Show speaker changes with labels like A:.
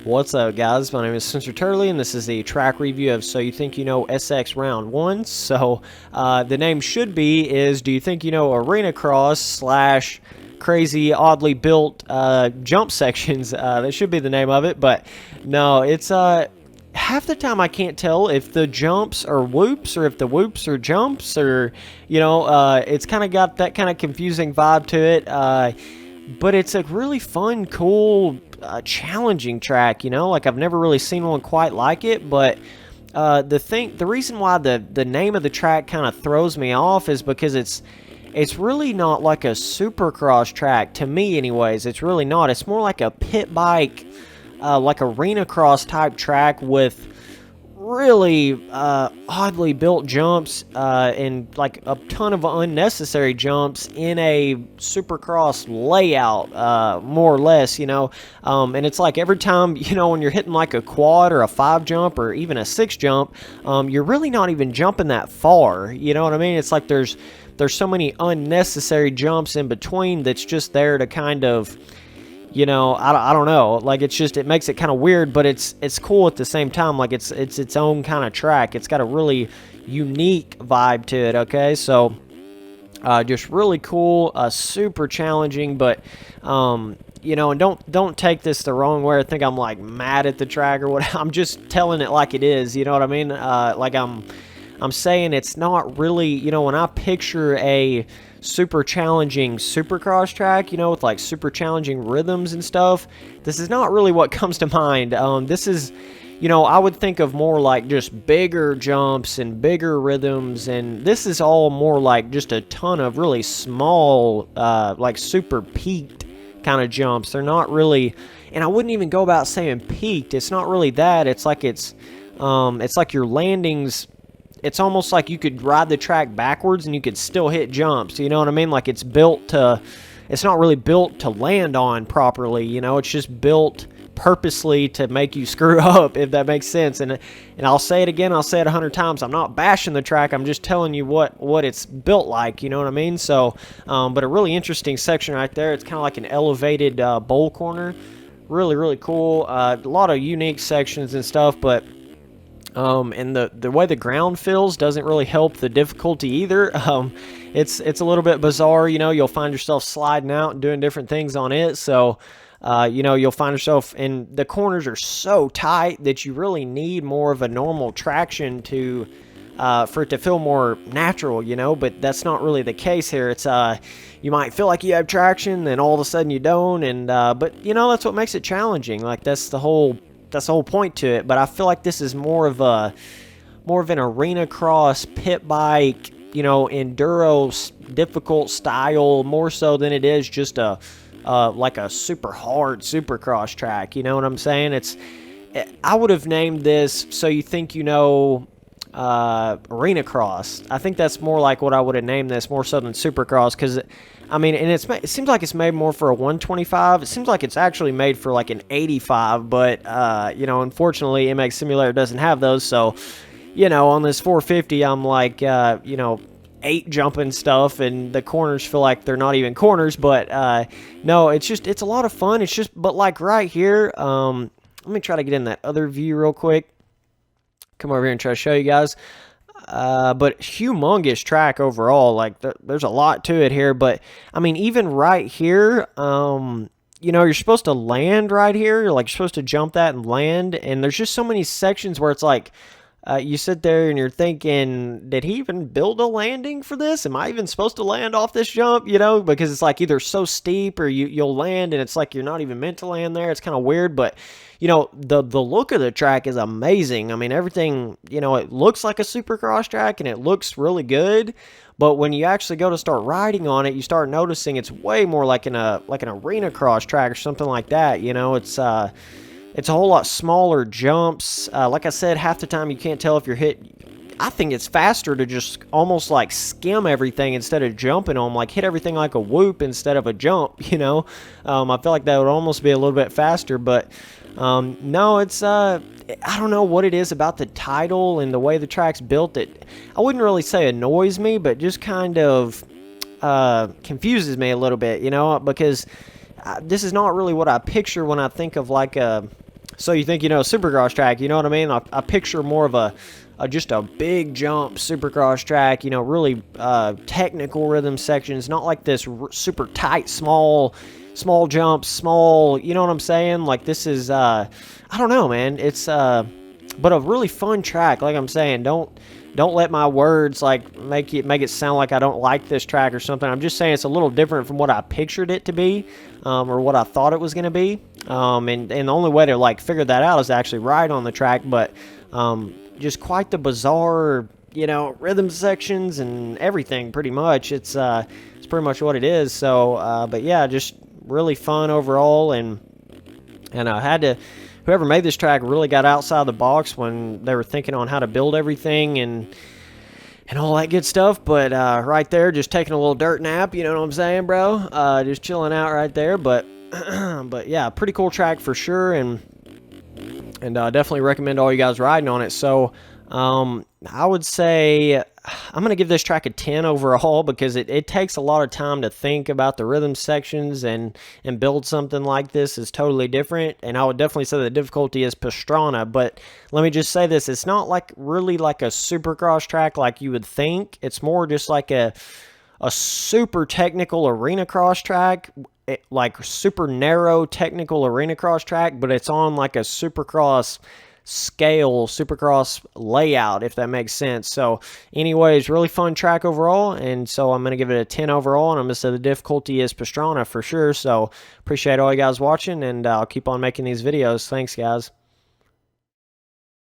A: What's up, guys? My name is Spencer Turley, and this is the track review of So You Think You Know SX Round 1. So, the name should be is Do You Think You Know Arena Cross slash crazy, oddly built jump sections. That should be the name of it, but no, it's half the time I can't tell if the jumps are whoops or if the whoops are jumps, or it's kind of got that kind of confusing vibe to it. But it's a really fun, cool, challenging track. Like I've never really seen one quite like it. But the reason why the name of the track kind of throws me off is because it's really not like a supercross track to me, anyways. It's really not. It's more like a pit bike, like arena cross type track with really oddly built jumps and like a ton of unnecessary jumps in a supercross layout, more or less, and it's like every time, when you're hitting like a quad or a 5 jump or even a 6 jump, you're really not even jumping that far. You know what I mean? It's like there's so many unnecessary jumps in between that's just there to kind of, I don't know. Like, it makes it kind of weird, but it's cool at the same time. Like, it's its own kind of track. It's got a really unique vibe to it, okay? So, just really cool, super challenging, but, and don't take this the wrong way. I think I'm, like, mad at the track or what. I'm just telling it like it is, you know what I mean? Like, I'm saying it's not really, when I picture a super challenging supercross track, with like super challenging rhythms and stuff, this is not really what comes to mind. This is, I would think of more like just bigger jumps and bigger rhythms, and this is all more like just a ton of really small, like super peaked kind of jumps. They're not really, and I wouldn't even go about saying peaked. It's not really that. It's like your landings. It's almost like you could ride the track backwards and you could still hit jumps. You know what I mean? Like it's not really built to land on properly. It's just built purposely to make you screw up, if that makes sense. And I'll say it again. I'll say it 100 times. I'm not bashing the track. I'm just telling you what it's built like. You know what I mean? So, but a really interesting section right there. It's kind of like an elevated bowl corner. Really, really cool. A lot of unique sections and stuff, but. And the way the ground feels doesn't really help the difficulty either. It's a little bit bizarre, you'll find yourself sliding out and doing different things on it. So, you'll find yourself, and the corners are so tight that you really need more of a normal traction to, for it to feel more natural, but that's not really the case here. It's, you might feel like you have traction, then all of a sudden you don't. And, but that's what makes it challenging. Like that's the whole point to it. But I feel like this is more of an arena cross pit bike, enduro difficult style, more so than it is just like a super hard supercross track. You know what I'm saying? I would have named this So You Think You Know arena cross. I think that's more like what I would have named this, more so than supercross, because it seems like it's made more for a 125. It seems like it's actually made for like an 85, but unfortunately MX Simulator doesn't have those. So on this 450 I'm like 8 jumping stuff, and the corners feel like they're not even corners. But no, it's a lot of fun. It's just, but like right here, let me try to get in that other view real quick. Come over here and try to show you guys. But humongous track overall. Like there's a lot to it here, but even right here, you're supposed to land right here. You're supposed to jump that and land, and there's just so many sections where it's like, you sit there and you're thinking, did he even build a landing for this? Am I even supposed to land off this jump? Because it's like either so steep or you'll land and it's like you're not even meant to land there. It's kind of weird, but the look of the track is amazing. Everything, it looks like a supercross track and it looks really good. But when you actually go to start riding on it, you start noticing it's way more like an arena cross track or something like that. It's a whole lot smaller jumps. Like I said, half the time you can't tell if you're hit. I think it's faster to just almost like skim everything instead of jumping on them, like hit everything like a whoop instead of a jump, I feel like that would almost be a little bit faster, but no, it's, I don't know what it is about the title and the way the track's built that I wouldn't really say annoys me, but just kind of confuses me a little bit, because this is not really what I picture when I think of like a So you think, supercross track, you know what I mean? I picture more of just a big jump supercross track, really technical rhythm sections, not like this super tight, small jumps, small, you know what I'm saying? Like this is, I don't know, man. It's, but a really fun track. Like I'm saying, don't let my words like make it sound like I don't like this track or something. I'm just saying it's a little different from what I pictured it to be, or what I thought it was going to be. And the only way to like figure that out is to actually ride on the track. But just quite the bizarre, rhythm sections and everything. Pretty much, it's pretty much what it is. So, but yeah, just really fun overall, and I had to. Whoever made this track really got outside the box when they were thinking on how to build everything and all that good stuff. But right there, just taking a little dirt nap, you know what I'm saying, bro? Just chilling out right there. But but yeah, pretty cool track for sure, and definitely recommend all you guys riding on it. So I would say I'm going to give this track a 10 overall because it takes a lot of time to think about the rhythm sections and build something like this is totally different. And I would definitely say the difficulty is pastrana. But let me just say this. It's not like really like a supercross track like you would think. It's more just like a super technical arena cross track, like super narrow technical arena cross track, but it's on like a supercross scale, supercross layout, if that makes sense. So anyways, really fun track overall, and so I'm going to give it a 10 overall, and I'm going to say the difficulty is pastrana for sure. So appreciate all you guys watching, and I'll keep on making these videos. Thanks, guys.